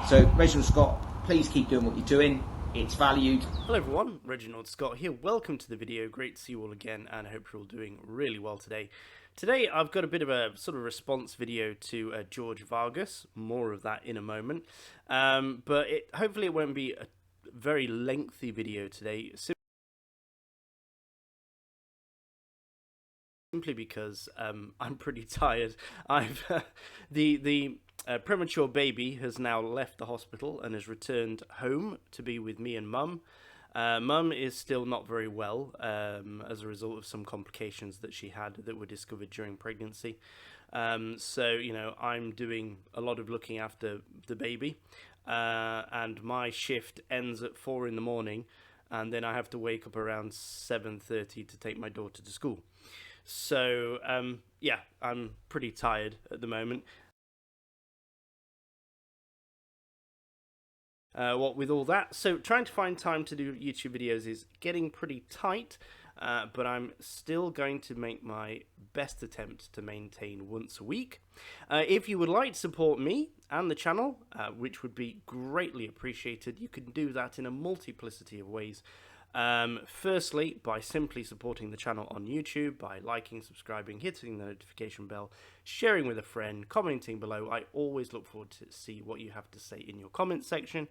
So Reginald Scott, please keep doing what you're doing. It's valued. Hello everyone, Reginald Scott here. Welcome to the video. Great to see you all again, and I hope you're all doing really well today. Today I've got a bit of a sort of response video to George Vargas. More of that in a moment. But hopefully it won't be a very lengthy video today. Simply because I'm pretty tired. I've the premature baby has now left the hospital and has returned home to be with me and Mum. Mum is still not very well as a result of some complications that she had that were discovered during pregnancy. So, you know, I'm doing a lot of looking after the baby, and my shift ends at 4 in the morning, and then I have to wake up around 7:30 to take my daughter to school. So, yeah, I'm pretty tired at the moment. What with all that, so trying to find time to do YouTube videos is getting pretty tight, but I'm still going to make my best attempt to maintain once a week. If you would like to support me and the channel, which would be greatly appreciated, you can do that in a multiplicity of ways. Firstly, by simply supporting the channel on YouTube, by liking, subscribing, hitting the notification bell, sharing with a friend, commenting below. I always look forward to see what you have to say in your comment section,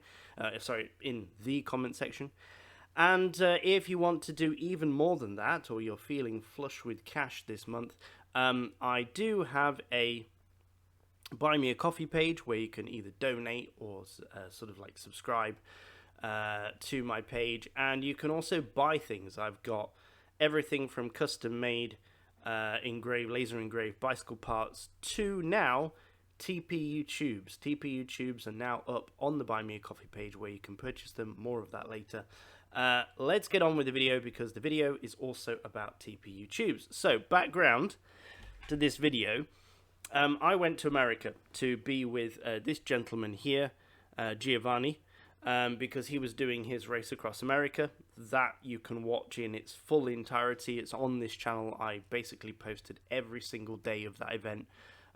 in the comment section. And if you want to do even more than that, or you're feeling flush with cash this month, I do have a Buy Me a Coffee page where you can either donate or sort of like subscribe to my page, and you can also buy things. I've got everything from custom made laser engraved bicycle parts to now TPU tubes. TPU tubes are now up on the Buy Me a Coffee page where you can purchase them. More of that later. Let's get on with the video, because the video is also about TPU tubes. So, background to this video, I went to America to be with this gentleman here, Giovanni, because he was doing his race across America. That you can watch in its full entirety. It's on this channel. I basically posted every single day of that event,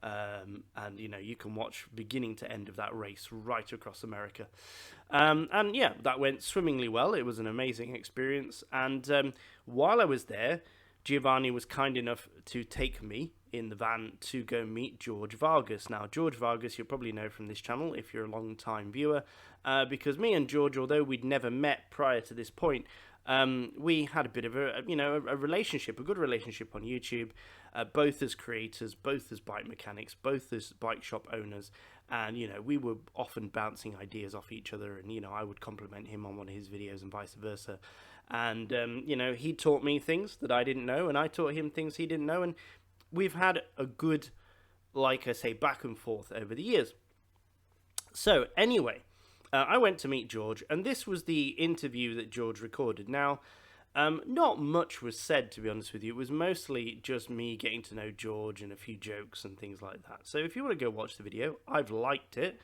and you know, you can watch beginning to end of that race right across America. And yeah, that went swimmingly well. It was an amazing experience, and while I was there, Giovanni was kind enough to take me in the van to go meet George Vargas. Now, George Vargas, you'll probably know from this channel if you're a long-time viewer, because me and George, although we'd never met prior to this point, we had a bit of a relationship, a good relationship on YouTube, both as creators, both as bike mechanics, both as bike shop owners, and, you know, we were often bouncing ideas off each other, and, you know, I would compliment him on one of his videos and vice versa. And, you know, he taught me things that I didn't know, and I taught him things he didn't know, and we've had a good, like I say, back and forth over the years. So, anyway, I went to meet George, and this was the interview that George recorded. Now, not much was said, to be honest with you. It was mostly just me getting to know George and a few jokes and things like that. So, if you want to go watch the video, I've liked it,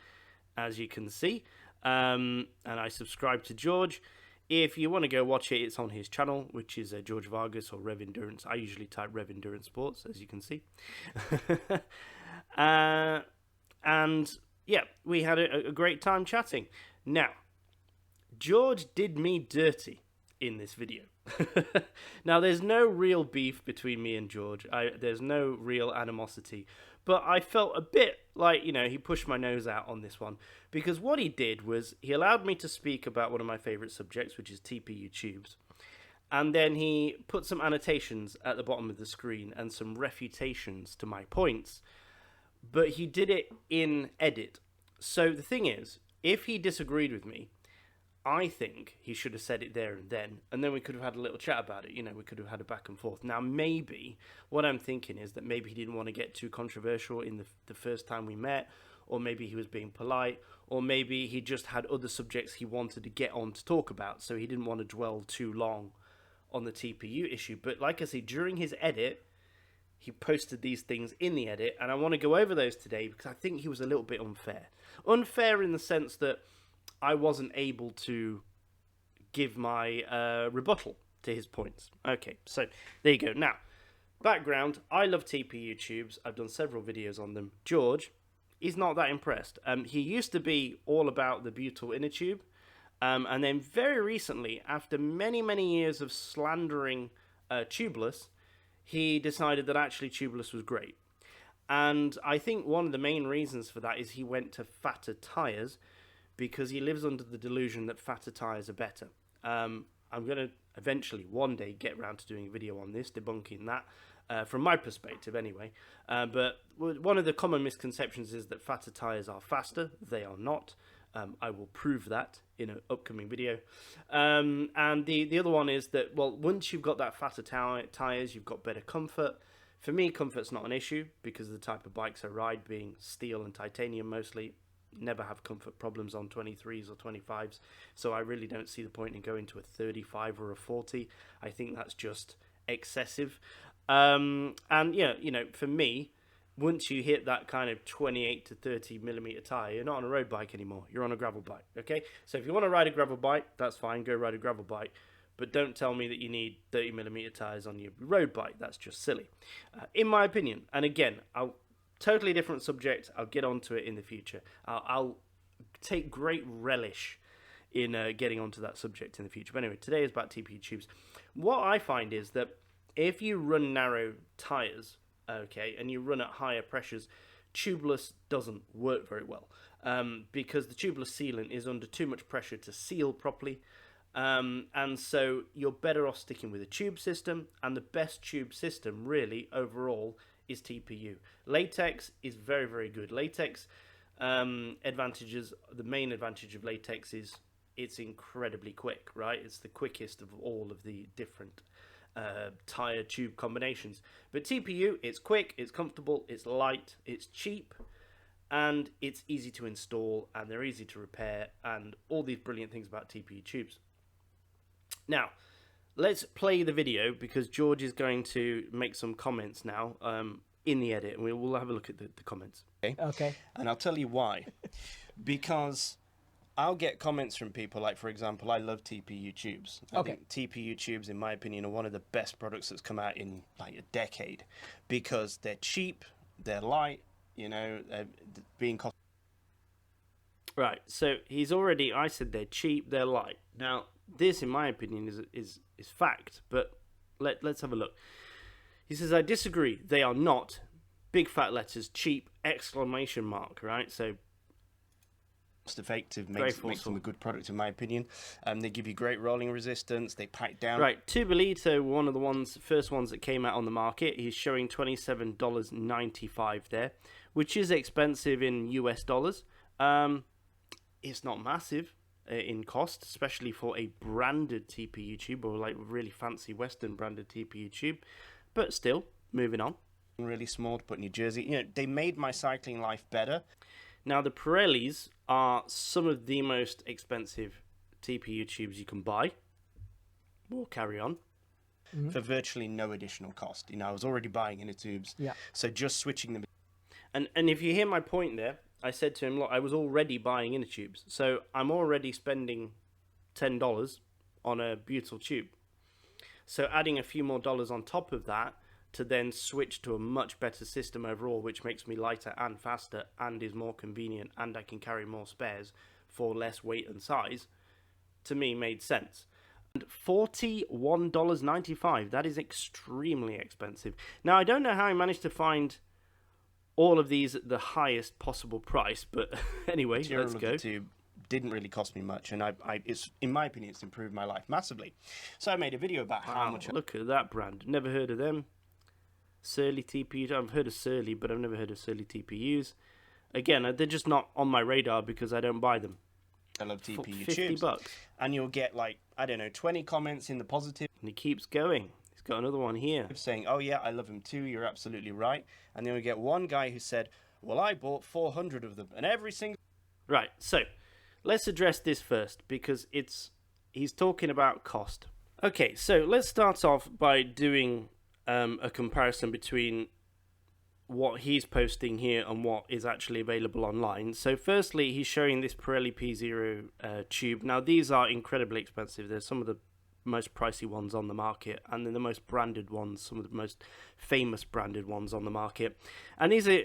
as you can see, and I subscribed to George. If you want to go watch it, it's on his channel, which is George Vargas or Rev Endurance. I usually type Rev Endurance Sports, as you can see. And yeah, we had a great time chatting. Now, George did me dirty in this video. Now, there's no real beef between me and George. There's no real animosity. But I felt a bit like, you know, he pushed my nose out on this one. Because what he did was he allowed me to speak about one of my favourite subjects, which is TPU tubes. And then he put some annotations at the bottom of the screen and some refutations to my points. But he did it in edit. So the thing is, if he disagreed with me, I think he should have said it there and then we could have had a little chat about it. You know, we could have had a back and forth. Now, maybe what I'm thinking is that maybe he didn't want to get too controversial in the first time we met, or maybe he was being polite, or maybe he just had other subjects he wanted to get on to talk about, so he didn't want to dwell too long on the TPU issue. But like I say, during his edit, he posted these things in the edit, and I want to go over those today because I think he was a little bit unfair. Unfair in the sense that I wasn't able to give my rebuttal to his points. Okay, so there you go. Now, background, I love TPU tubes. I've done several videos on them. George he's not that impressed. He used to be all about the Rebuttal inner tube, and then very recently, after many years of slandering Tubeless, he decided that actually Tubeless was great. And I think one of the main reasons for that is he went to fatter tyres, because he lives under the delusion that fatter tyres are better. I'm going to eventually one day get around to doing a video on this, debunking that, from my perspective anyway. But one of the common misconceptions is that fatter tyres are faster. They are not. I will prove that in an upcoming video. And the other one is that, well, once you've got that fatter tyres, you've got better comfort. For me, comfort's not an issue because of the type of bikes I ride, being steel and titanium mostly. Never have comfort problems on 23s or 25s, so I really don't see the point in going to a 35 or a 40. I think that's just excessive. And yeah, you know, for me, once you hit that kind of 28 to 30 millimeter tire, you're not on a road bike anymore. You're on a gravel bike. Okay, so if you want to ride a gravel bike, that's fine. Go ride a gravel bike. But don't tell me that you need 30 millimeter tires on your road bike. That's just silly, in my opinion. And again, totally different subject. I'll get onto it in the future. I'll take great relish in getting onto that subject in the future. But anyway, today is about TPU tubes. What I find is that if you run narrow tires, okay, and you run at higher pressures, tubeless doesn't work very well, because the tubeless sealant is under too much pressure to seal properly. And so you're better off sticking with a tube system, and the best tube system really overall is TPU. Latex is very good. Latex advantages, the main advantage of latex is it's incredibly quick, right? It's the quickest of all of the different tire tube combinations. But TPU, it's quick, it's comfortable, it's light, it's cheap, and it's easy to install, and they're easy to repair, and all these brilliant things about TPU tubes. Now, let's play the video because George is going to make some comments now in the edit, and we'll have a look at the comments. Okay. And I'll tell you why. Because I'll get comments from people like, for example, I love TPU tubes. I think TPU tubes, in my opinion, are one of the best products that's come out in like a decade because they're cheap, they're light, you know, being cost. Right, so I said they're cheap, they're light. Now, this, in my opinion, is fact, but let's have a look. He says, I disagree. They are not. Big fat letters, cheap, exclamation mark, right? So, cost effective makes them a good product, in my opinion. They give you great rolling resistance. They pack down. Right, Tubeless, one of the first ones that came out on the market. He's showing $27.95 there, which is expensive in US dollars. It's not massive in cost, especially for a branded TPU tube or like really fancy Western branded TPU tube. But still, moving on. Really small to put in your jersey. You know, they made my cycling life better. Now, the Pirellis are some of the most expensive TPU tubes you can buy. We'll carry on. For virtually no additional cost. You know, I was already buying inner tubes. Yeah. So just switching them. And if you hear my point there, I said to him, look, I was already buying inner tubes. So I'm already spending $10 on a Rebuttal tube. So adding a few more dollars on top of that to then switch to a much better system overall, which makes me lighter and faster and is more convenient, and I can carry more spares for less weight and size, to me made sense. And $41.95, that is extremely expensive. Now, I don't know how I managed to find all of these at the highest possible price, but anyway, let's go. The tube didn't really cost me much, and it's, in my opinion, it's improved my life massively. So I made a video about how much. Look at that brand. Never heard of them. Surly TPU. I've heard of Surly, but I've never heard of Surly TPUs. Again, they're just not on my radar because I don't buy them. I love TPU tubes. $50. And you'll get like, I don't know, 20 comments in the positive. And he keeps going. He's got another one here. Saying, oh yeah, I love him too, you're absolutely right. And then we get one guy who said, well, I bought 400 of them. And every single... Right, so let's address this first because he's talking about cost. Okay, so let's start off by doing a comparison between what he's posting here and what is actually available online. So firstly, he's showing this Pirelli P0 tube. Now, these are incredibly expensive. They're some of the most pricey ones on the market, and then the most branded ones, some of the most famous branded ones on the market. And these are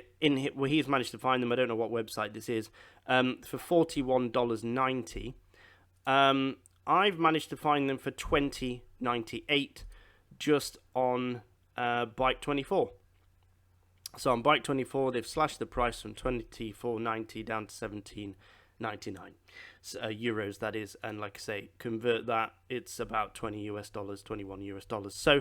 where he's managed to find them. I don't know what website this is. For $41.90. I've managed to find them for $20.98 just on Bike24. So on Bike24, they've slashed the price from $24.90 down to $17.99 euros, that is. And like I say, convert that, it's about $20 US, $21 US. So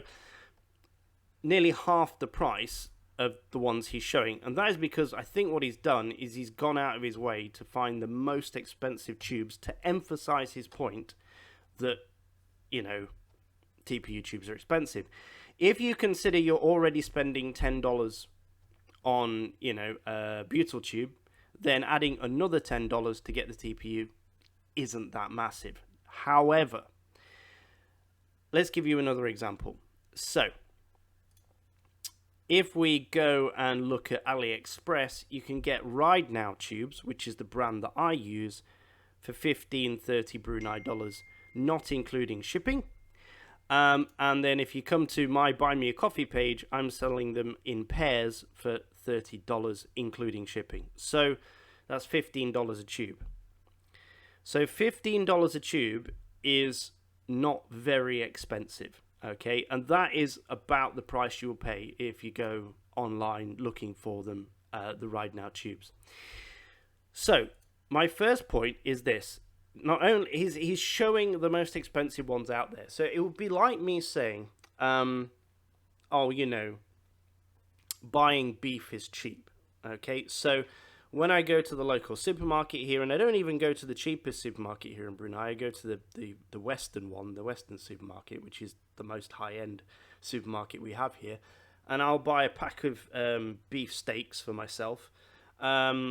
nearly half the price of the ones he's showing. And that is because I think what he's done is he's gone out of his way to find the most expensive tubes to emphasize his point that, you know, TPU tubes are expensive. If you consider you're already spending $10 on, you know, a butyl tube, then adding another $10 to get the TPU isn't that massive. However, let's give you another example. So, if we go and look at AliExpress, you can get Ride Now tubes, which is the brand that I use, for $15.30 Brunei dollars, not including shipping. And then if you come to my Buy Me a Coffee page, I'm selling them in pairs for $30, including shipping. So that's $15 a tube. So $15 a tube is not very expensive, okay? And that is about the price you'll pay if you go online looking for them, the Ride Now tubes. So my first point is this. Not only he's showing the most expensive ones out there, so it would be like me saying, oh, you know, buying beef is cheap. Okay, so when I go to the local supermarket here, and I don't even go to the cheapest supermarket here in Brunei, I go to the Western one, the Western supermarket, which is the most high-end supermarket we have here, and I'll buy a pack of beef steaks for myself,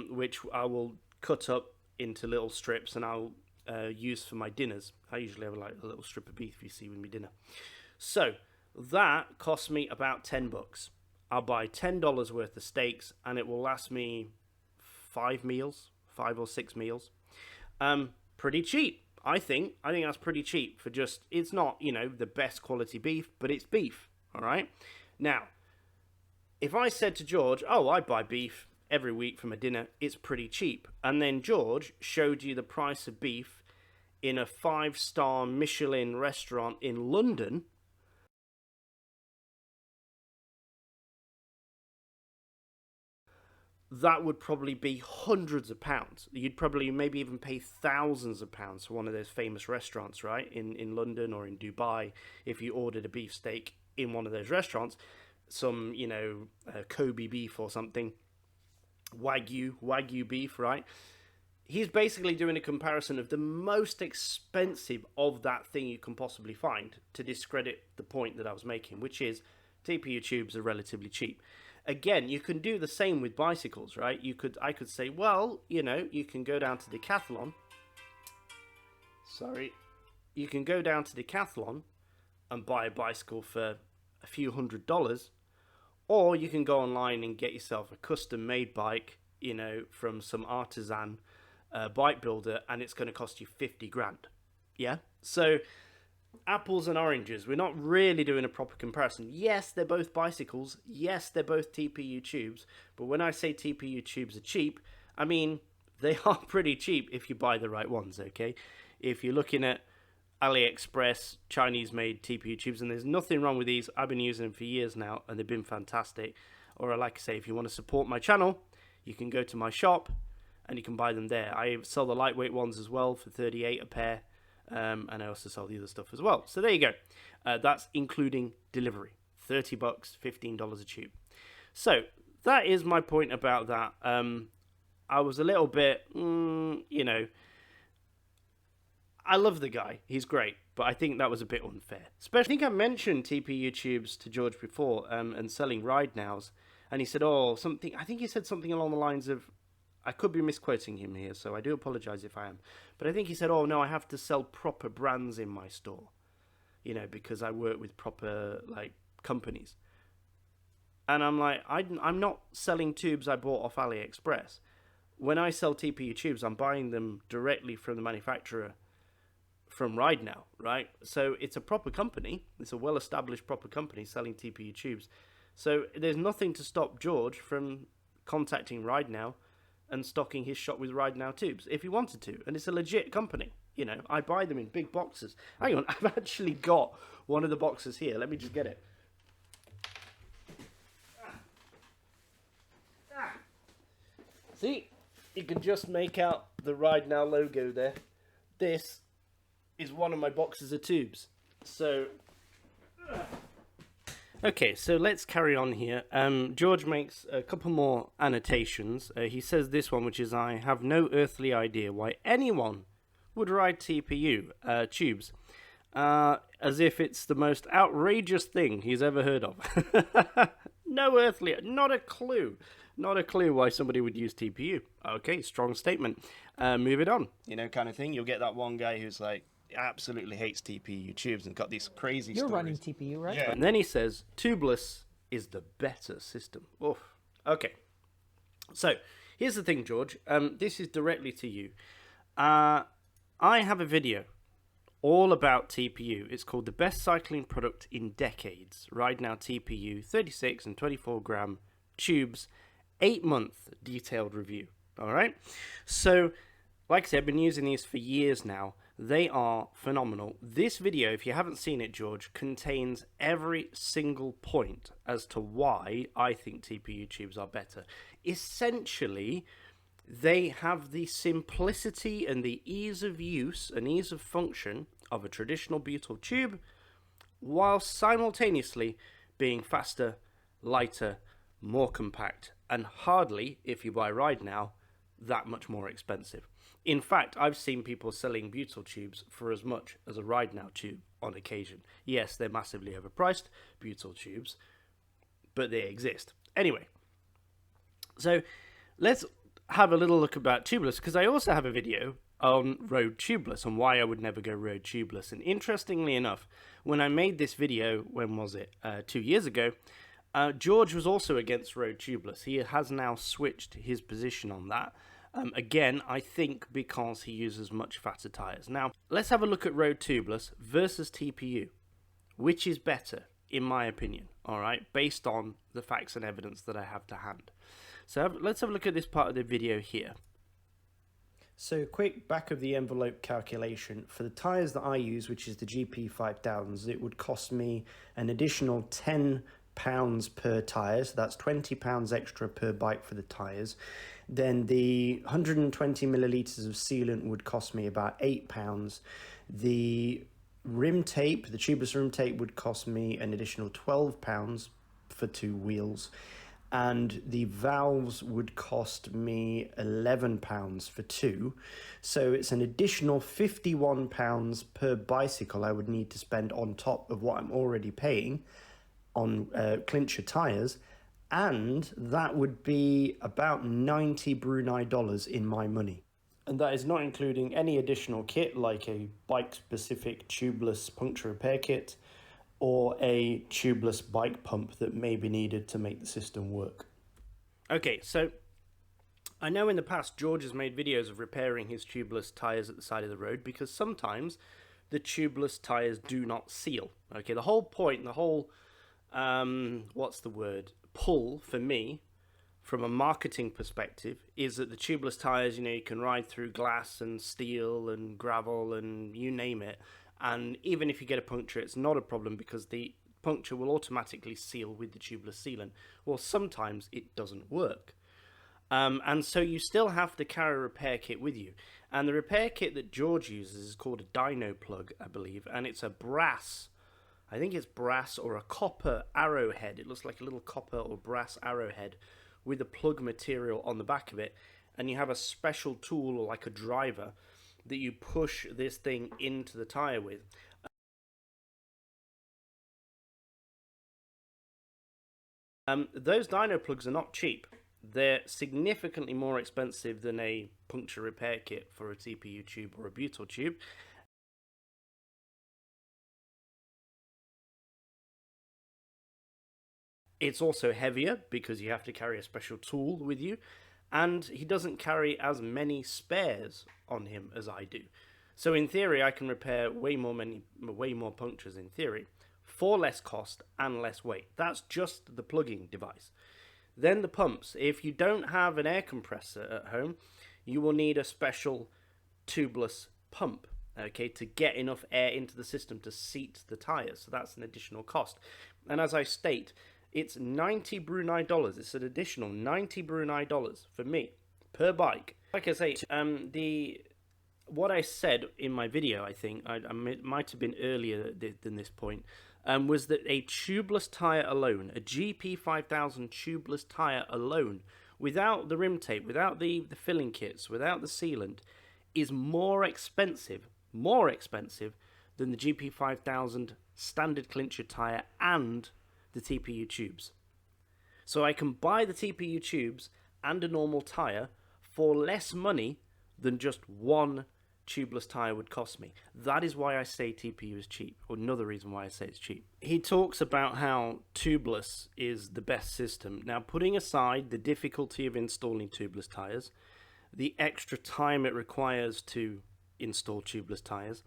which I will cut up into little strips, and I'll use for my dinners. I usually have like a little strip of beef, you see, with my dinner. So that costs me about $10. I'll buy $10 worth of steaks, and it will last me 5 or 6 meals. Pretty cheap, I think. I think that's pretty cheap for just, it's not, you know, the best quality beef, but it's beef. All right. Now, if I said to George, oh, I buy beef every week for my dinner, it's pretty cheap, and then George showed you the price of beef in a 5-star Michelin restaurant in London, that would probably be hundreds of pounds. You'd probably maybe even pay thousands of pounds for one of those famous restaurants, right, in London or in Dubai. If you ordered a beef steak in one of those restaurants, some, you know, Kobe beef or something, Wagyu beef, right? He's basically doing a comparison of the most expensive of that thing you can possibly find to discredit the point that I was making, which is TPU tubes are relatively cheap. Again, you can do the same with bicycles, right? I could say, well, you know, you can go down to Decathlon. You can go down to Decathlon and buy a bicycle for a few $100s, or you can go online and get yourself a custom-made bike, you know, from some artisan bike builder, and it's going to cost you 50 grand. Yeah? So, apples and oranges. We're not really doing a proper comparison. Yes, they're both bicycles. Yes, they're both TPU tubes. But when I say TPU tubes are cheap, I mean, they are pretty cheap if you buy the right ones, okay? If you're looking at AliExpress, Chinese-made TPU tubes, and there's nothing wrong with these. I've been using them for years now, and they've been fantastic. Or like I say, if you want to support my channel, you can go to my shop, and you can buy them there. I sell the lightweight ones as well for $38 a pair, and I also sell the other stuff as well. So there you go. That's including delivery. $30, $15 a tube. So that is my point about that. I was a little bit, you know, I love the guy. He's great. But I think that was a bit unfair. Especially, I think I mentioned TPU tubes to George before and selling Ride Nows. And he said, oh, something, I think he said something along the lines of, I could be misquoting him here, so I do apologize if I am. But I think he said, oh, no, I have to sell proper brands in my store, you know, because I work with proper, like, companies. And I'm like, I'm not selling tubes I bought off AliExpress. When I sell TPU tubes, I'm buying them directly from the manufacturer from Ride Now, right? So it's a proper company. It's a well-established proper company selling TPU tubes. So there's nothing to stop George from contacting Ride Now and stocking his shop with Ride Now tubes if he wanted to. And it's a legit company. You know, I buy them in big boxes. Hang on, I've actually got one of the boxes here. Let me just get it. See, you can just make out the Ride Now logo there. This is one of my boxes of tubes. So, okay, so let's carry on here. George makes a couple more annotations. He says this one, which is, I have no earthly idea why anyone would ride TPU tubes. As if it's the most outrageous thing he's ever heard of. No earthly, not a clue. Not a clue why somebody would use TPU. Okay, strong statement. Moving on. You know, kind of thing. You'll get that one guy who's like, absolutely hates TPU tubes and got these crazy You're stories. running TPU, right? Yeah. And then he says, Tubeless is the better system. Oof. Okay. So, here's the thing, George. This is directly to you. I have a video all about TPU. It's called The Best Cycling Product in Decades. Ride Now TPU 36 and 24 gram tubes, 8-month detailed review. All right. So, like I said, I've been using these for years now. They are phenomenal. This video, if you haven't seen it, George, contains every single point as to why I think TPU tubes are better. Essentially, they have the simplicity and the ease of use and ease of function of a traditional butyl tube, while simultaneously being faster, lighter, more compact, and hardly, if you buy Ride Now, that much more expensive. In fact, I've seen people selling butyl tubes for as much as a Ride Now tube on occasion. Yes, they're massively overpriced, butyl tubes, but they exist. Anyway, so let's have a little look about tubeless, because I also have a video on road tubeless and why I would never go road tubeless. And interestingly enough, when I made this video, when was it? 2 years ago, George was also against road tubeless. He has now switched his position on that. Again, I think because he uses much fatter tyres. Now, let's have a look at road tubeless versus TPU. Which is better, in my opinion, all right, based on the facts and evidence that I have to hand. So let's have a look at this part of the video here. So quick back of the envelope calculation. For the tyres that I use, which is the GP 5000s, it would cost me an additional £10 per tyre, so that's £20 extra per bike for the tyres. Then the 120 millilitres of sealant would cost me about £8. The rim tape, the tubeless rim tape, would cost me an additional £12 for 2 wheels. And the valves would cost me £11 for 2. So it's an additional £51 per bicycle I would need to spend on top of what I'm already paying on clincher tyres. And that would be about 90 Brunei dollars in my money. And that is not including any additional kit like a bike-specific tubeless puncture repair kit or a tubeless bike pump that may be needed to make the system work. Okay, so I know in the past George has made videos of repairing his tubeless tyres at the side of the road because sometimes the tubeless tyres do not seal. Okay, the whole point, the whole, pull for me from a marketing perspective is that the tubeless tyres, you know, you can ride through glass and steel and gravel and you name it. And even if you get a puncture, it's not a problem because the puncture will automatically seal with the tubeless sealant. Well, sometimes it doesn't work. And so you still have to carry a repair kit with you. And the repair kit that George uses is called a dyno plug, I believe. And it's a brass, I think it's brass or a copper arrowhead. It looks like a little copper or brass arrowhead with a plug material on the back of it. And you have a special tool or like a driver that you push this thing into the tyre with. Those dyno plugs are not cheap. They're significantly more expensive than a puncture repair kit for a TPU tube or a butyl tube. It's also heavier because you have to carry a special tool with you, and he doesn't carry as many spares on him as I do. So in theory, I can repair way more punctures in theory for less cost and less weight. That's just the plugging device. Then the pumps. If you don't have an air compressor at home, you will need a special tubeless pump, okay, to get enough air into the system to seat the tires. So that's an additional cost. And as I state, it's $90 Brunei dollars. It's an additional $90 Brunei dollars for me per bike. Like I say, what I said in my video, I think it might have been earlier than this point, was that a tubeless tire alone, a GP5000 tubeless tire alone, without the rim tape, without the filling kits, without the sealant, is more expensive than the GP5000 standard clincher tire and the TPU tubes. So I can buy the TPU tubes and a normal tire for less money than just one tubeless tire would cost me. That is why I say TPU is cheap, or another reason why I say it's cheap. He talks about how tubeless is the best system. Now, putting aside the difficulty of installing tubeless tires, the extra time it requires to install tubeless tires,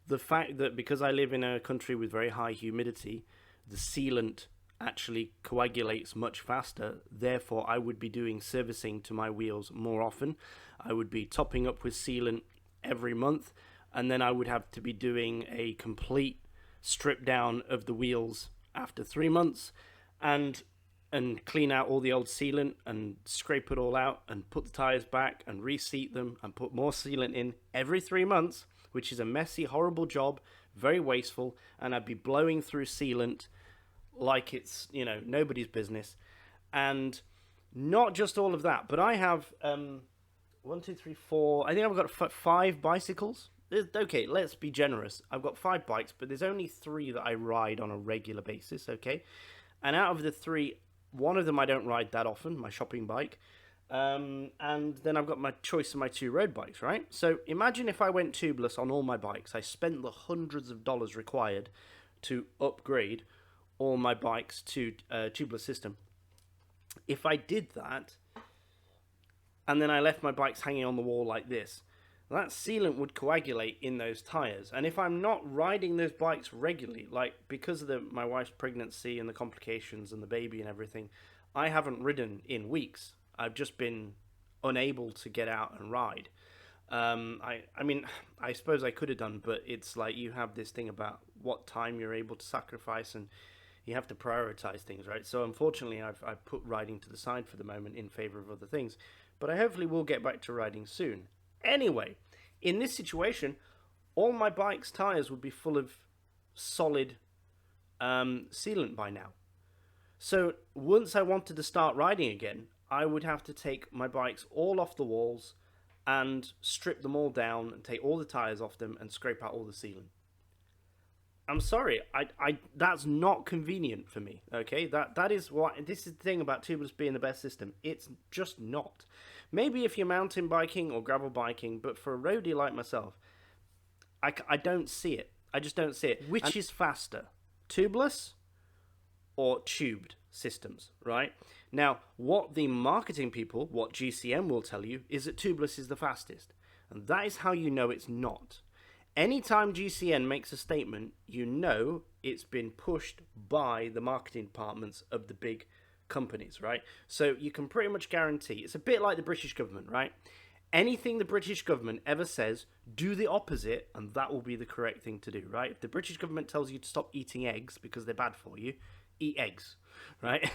the fact that because I live in a country with very high humidity, the sealant actually coagulates much faster, therefore I would be doing servicing to my wheels more often. I would be topping up with sealant every month, and then I would have to be doing a complete strip down of the wheels after 3 months and clean out all the old sealant and scrape it all out and put the tires back and reseat them and put more sealant in every 3 months, which is a messy, horrible job, very wasteful, and I'd be blowing through sealant like it's, nobody's business. And not just all of that, but I have 1, 2, 3, 4. I think I've got 5 bicycles. Okay, let's be generous. I've got 5 bikes, but there's only 3 that I ride on a regular basis, okay? And out of the 3, one of them I don't ride that often, my shopping bike. And then I've got my choice of my 2 road bikes, right? So imagine if I went tubeless on all my bikes. I spent the hundreds of dollars required to upgrade all my bikes to a tubeless system. If I did that, and then I left my bikes hanging on the wall like this, that sealant would coagulate in those tires. And if I'm not riding those bikes regularly, like because of my wife's pregnancy and the complications and the baby and everything, I haven't ridden in weeks. I've just been unable to get out and ride. I mean, I suppose I could have done, but it's like you have this thing about what time you're able to sacrifice, and you have to prioritize things, right? So unfortunately, I've put riding to the side for the moment in favor of other things. But I hopefully will get back to riding soon. Anyway, in this situation, all my bike's tires would be full of solid sealant by now. So once I wanted to start riding again, I would have to take my bikes all off the walls and strip them all down and take all the tires off them and scrape out all the sealant. I'm sorry, I that's not convenient for me, okay? That is what, this is the thing about tubeless being the best system. It's just not. Maybe if you're mountain biking or gravel biking, but for a roadie like myself, I don't see it. I just don't see it. Which is faster, tubeless or tubed systems, right? Now, what the marketing people, what GCM will tell you, is that tubeless is the fastest. And that is how you know it's not. Anytime GCN makes a statement, you know it's been pushed by the marketing departments of the big companies, right? So you can pretty much guarantee, it's a bit like the British government, right? Anything the British government ever says, do the opposite, and that will be the correct thing to do, right? If the British government tells you to stop eating eggs because they're bad for you, eat eggs, right?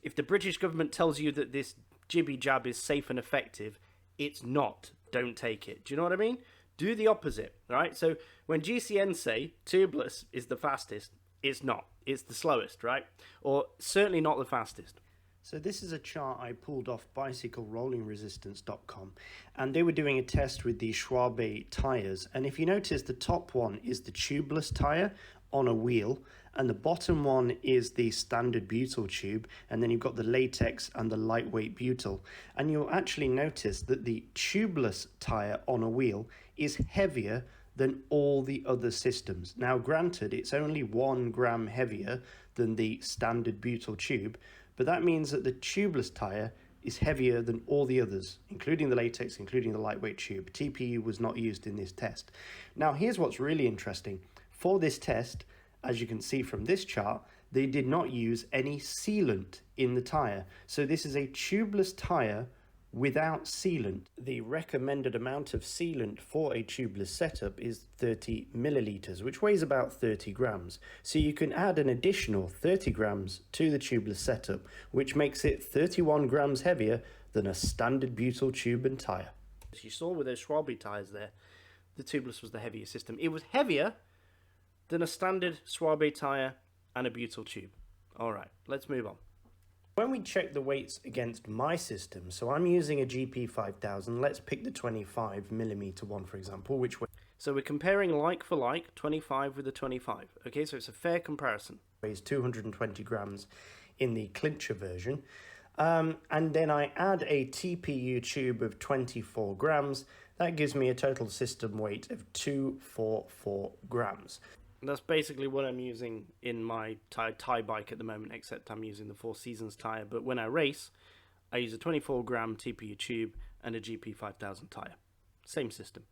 If the British government tells you that this jibby jab is safe and effective, it's not. Don't take it. Do you know what I mean? Do the opposite, right? So when GCN say tubeless is the fastest, it's not. It's the slowest, right? Or certainly not the fastest. So this is a chart I pulled off bicyclerollingresistance.com, and they were doing a test with the Schwabe tires. And if you notice, the top one is the tubeless tire on a wheel, and the bottom one is the standard butyl tube, and then you've got the latex and the lightweight butyl. And you'll actually notice that the tubeless tire on a wheel is heavier than all the other systems. Now granted, it's only 1 gram heavier than the standard butyl tube, but that means that the tubeless tire is heavier than all the others, including the latex, including the lightweight tube. TPU was not used in this test. Now, here's what's really interesting. For this test, as you can see from this chart, they did not use any sealant in the tire. So this is a tubeless tire without sealant. The recommended amount of sealant for a tubeless setup is 30 milliliters, which weighs about 30 grams. So you can add an additional 30 grams to the tubeless setup, which makes it 31 grams heavier than a standard butyl tube and tire. As you saw with those Schwalbe tires there, the tubeless was the heavier system. It was heavier than a standard Schwalbe tire and a butyl tube. All right, let's move on. When we check the weights against my system, so I'm using a GP5000, let's pick the 25 millimeter one, for example, which So we're comparing like for like, 25 with the 25. Okay, so it's a fair comparison. weighs 220 grams in the clincher version. And then I add a TPU tube of 24 grams. That gives me a total system weight of 244 grams. That's basically what I'm using in my tie bike at the moment, except I'm using the Four Seasons tire. But when I race, I use a 24-gram TPU tube and a GP5000 tire. Same system.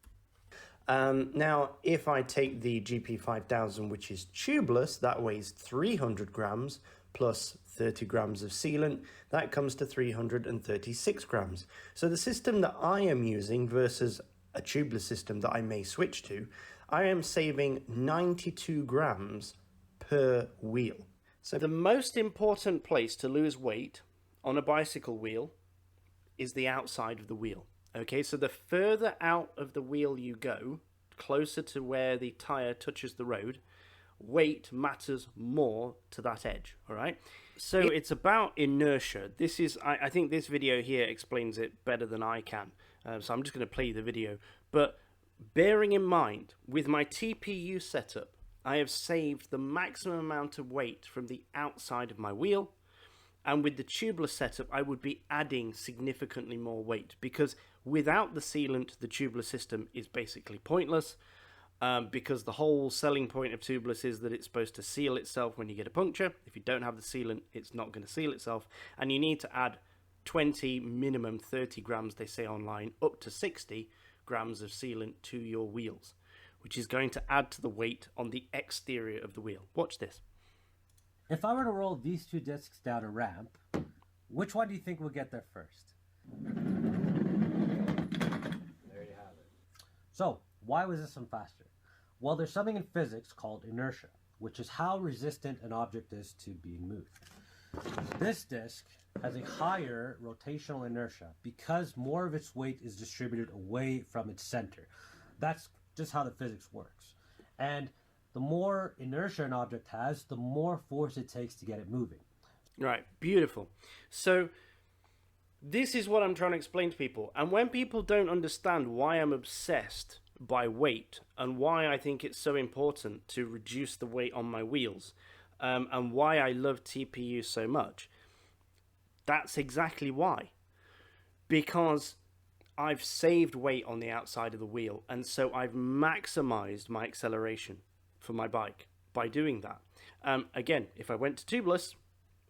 Now, if I take the GP5000, which is tubeless, that weighs 300 grams plus 30 grams of sealant. That comes to 336 grams. So the system that I am using versus a tubeless system that I may switch to, I am saving 92 grams per wheel. So the most important place to lose weight on a bicycle wheel is the outside of the wheel. Okay, so the further out of the wheel you go, closer to where the tire touches the road, weight matters more to that edge. All right, so it's about inertia. This is, I think this video here explains it better than I can. So I'm just going to play the video. But bearing in mind, with my TPU setup, I have saved the maximum amount of weight from the outside of my wheel. And with the tubeless setup, I would be adding significantly more weight, because without the sealant, the tubeless system is basically pointless, because the whole selling point of tubeless is that it's supposed to seal itself when you get a puncture. If you don't have the sealant, it's not going to seal itself. And you need to add 20, minimum 30 grams, they say online, up to 60 grams of sealant to your wheels, which is going to add to the weight on the exterior of the wheel. Watch this. If I were to roll these two discs down a ramp, which one do you think will get there first? There you have it. So, why was this one faster? Well, there's something in physics called inertia, which is how resistant an object is to being moved. This disc has a higher rotational inertia because more of its weight is distributed away from its center. That's just how the physics works. And the more inertia an object has, the more force it takes to get it moving. Right, beautiful. So this is what I'm trying to explain to people. And when people don't understand why I'm obsessed by weight and why I think it's so important to reduce the weight on my wheels, and why I love TPU so much, that's exactly why. Because I've saved weight on the outside of the wheel, and so I've maximized my acceleration for my bike by doing that. Again, if I went to tubeless,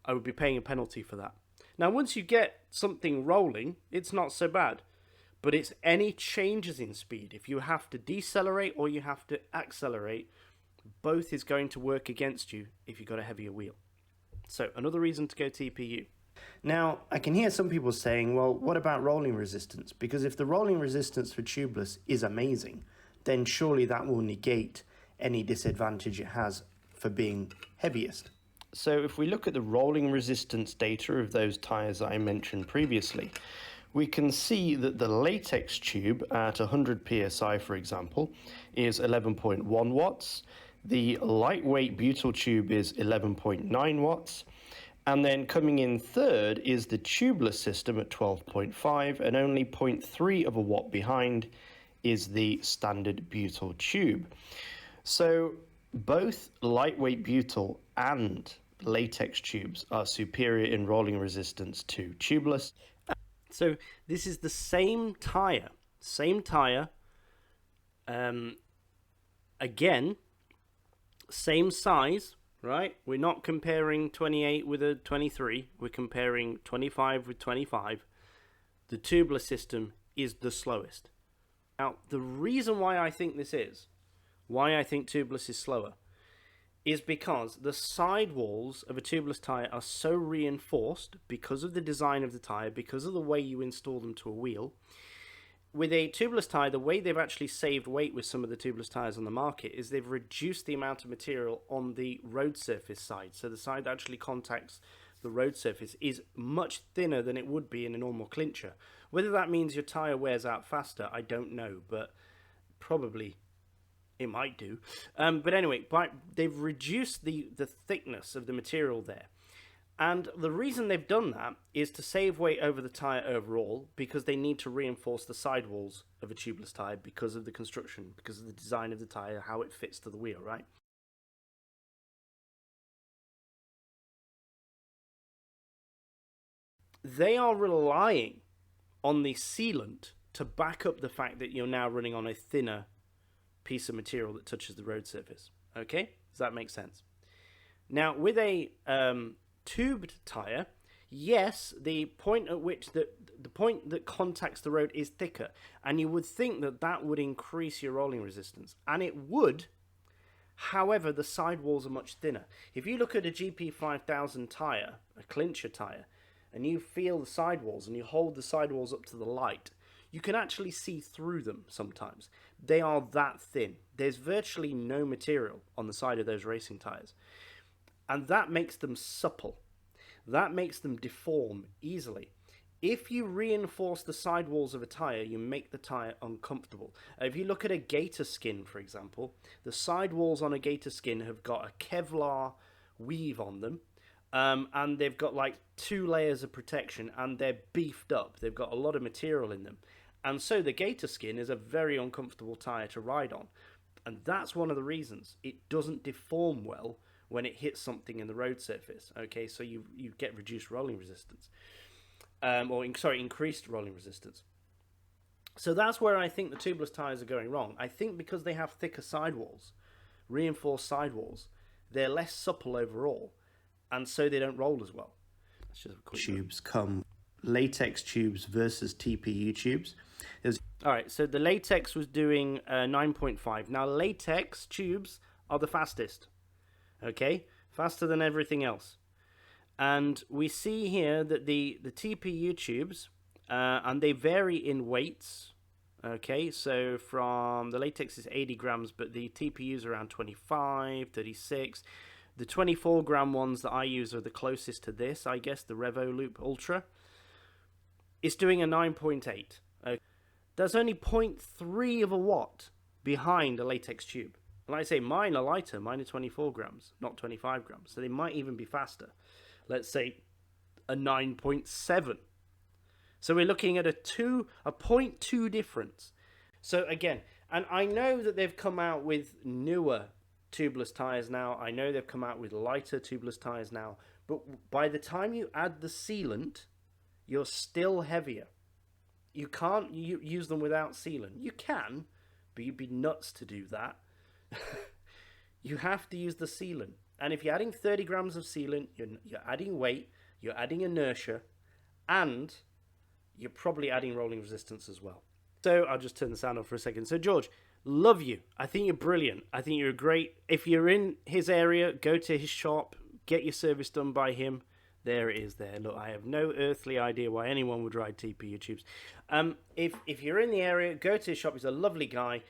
I would be paying a penalty for that. Now, once you get something rolling, it's not so bad, but it's any changes in speed. If you have to decelerate or you have to accelerate, both is going to work against you if you've got a heavier wheel. So another reason to go TPU. Now, I can hear some people saying, well, what about rolling resistance? Because if the rolling resistance for tubeless is amazing, then surely that will negate any disadvantage it has for being heaviest. So if we look at the rolling resistance data of those tires that I mentioned previously, we can see that the latex tube at 100 psi, for example, is 11.1 watts. The lightweight butyl tube is 11.9 watts. And then coming in third is the tubeless system at 12.5, and only 0.3 of a watt behind is the standard butyl tube. So both lightweight butyl and latex tubes are superior in rolling resistance to tubeless. So this is the same tire, again, same size, right? We're not comparing 28 with a 23, we're comparing 25 with 25. the tubeless system is the slowest. Now, the reason why I think this is, why I think tubeless is slower, is because the sidewalls of a tubeless tyre are so reinforced because of the design of the tyre, because of the way you install them to a wheel. With a tubeless tyre, the way they've actually saved weight with some of the tubeless tyres on the market is they've reduced the amount of material on the road surface side. So the side that actually contacts the road surface is much thinner than it would be in a normal clincher. Whether that means your tyre wears out faster, I don't know, but probably it might do. But anyway, they've reduced the thickness of the material there. And the reason they've done that is to save weight over the tyre overall, because they need to reinforce the sidewalls of a tubeless tyre because of the construction, because of the design of the tyre, how it fits to the wheel, right? They are relying on the sealant to back up the fact that you're now running on a thinner piece of material that touches the road surface. Okay? Does that make sense? Now, with a tubed tyre, yes, the point at which the point that contacts the road is thicker, and you would think that that would increase your rolling resistance, and it would. However, the sidewalls are much thinner. If you look at a GP5000 tyre, a clincher tyre, and you feel the sidewalls and you hold the sidewalls up to the light, you can actually see through them sometimes. They are that thin. There's virtually no material on the side of those racing tyres. And that makes them supple. That makes them deform easily. If you reinforce the sidewalls of a tyre, you make the tyre uncomfortable. If you look at a gator skin, for example, the sidewalls on a gator skin have got a Kevlar weave on them. And they've got like 2 layers of protection, and they're beefed up. They've got a lot of material in them. And so the gator skin is a very uncomfortable tyre to ride on. And that's one of the reasons it doesn't deform well when it hits something in the road surface. Okay, so you get reduced rolling resistance. Increased rolling resistance. So that's where I think the tubeless tyres are going wrong. I think because they have thicker sidewalls, reinforced sidewalls, they're less supple overall, and so they don't roll as well. That's just a quick tubes come latex tubes versus TPU tubes. All right, so the latex was doing 9.5. Now, latex tubes are the fastest, okay? Faster than everything else. And we see here that the TPU tubes, and they vary in weights, okay? So from the latex is 80 grams, but the TPU is around 25, 36. The 24-gram ones that I use are the closest to this, I guess, the Revolup Ultra. It's doing a 9.8. Okay. That's only 0.3 of a watt behind a latex tube. And like I say, mine are lighter. Mine are 24 grams, not 25 grams. So they might even be faster. Let's say a 9.7. So we're looking at a 0.2 difference. So again, and I know that they've come out with newer tubeless tyres now. I know they've come out with lighter tubeless tyres now. But by the time you add the sealant, you're still heavier. You can't use them without sealant. You can, but you'd be nuts to do that. You have to use the sealant. And if you're adding 30 grams of sealant, you're adding weight, you're adding inertia, and you're probably adding rolling resistance as well. So I'll just turn the sound off for a second. So George, love you. I think you're brilliant. I think you're great. If you're in his area, go to his shop, get your service done by him. There it is there. Look, I have no earthly idea why anyone would ride TPU tubes. If you're in the area, go to his shop. He's a lovely guy.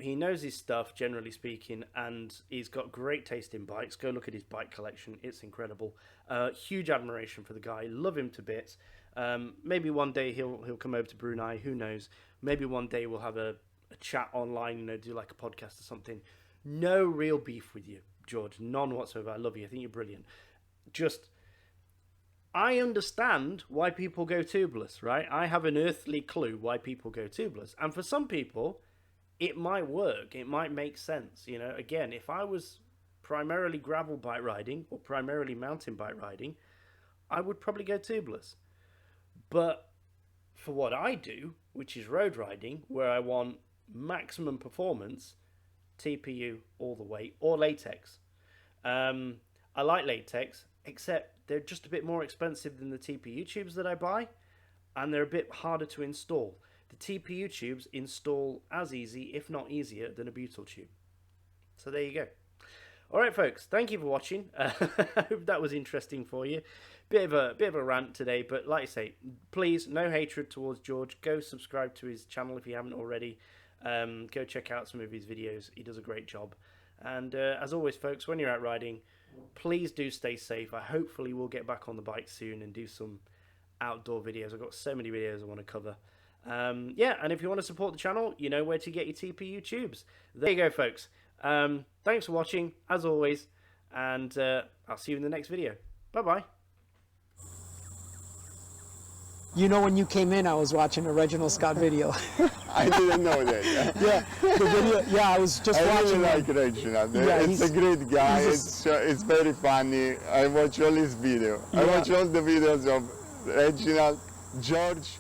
He knows his stuff, generally speaking, and he's got great taste in bikes. Go look at his bike collection. It's incredible. Huge admiration for the guy. Love him to bits. Maybe one day he'll come over to Brunei. Who knows? Maybe one day we'll have a chat online, do like a podcast or something. No real beef with you, George. None whatsoever. I love you. I think you're brilliant. I understand why people go tubeless, right? I have an earthly clue why people go tubeless. And for some people, it might work. It might make sense. Again, if I was primarily gravel bike riding or primarily mountain bike riding, I would probably go tubeless. But for what I do, which is road riding, where I want maximum performance, TPU all the way, or latex. I like latex, except they're just a bit more expensive than the TPU tubes that I buy, and they're a bit harder to install. The TPU tubes install as easy, if not easier, than a butyl tube. So there you go. All right, folks, thank you for watching. I hope that was interesting for you. Bit of a rant today, but like I say, please, no hatred towards George. Go subscribe to his channel if you haven't already. Go check out some of his videos. He does a great job. And as always, folks, when you're out riding, please do stay safe. I hopefully will get back on the bike soon and do some outdoor videos. I've got so many videos I want to cover. Yeah, and if you want to support the channel, you know where to get your TPU tubes. There you go, folks. Thanks for watching, as always, and I'll see you in the next video. Bye-bye. You know, when you came in, I was watching a Reginald Scott video. I didn't know that. Yeah, the video. Yeah, I was just watching. I really like Reginald. Yeah, it's a great guy. It's very funny. I watch all his videos. I watch all the videos of Reginald, George,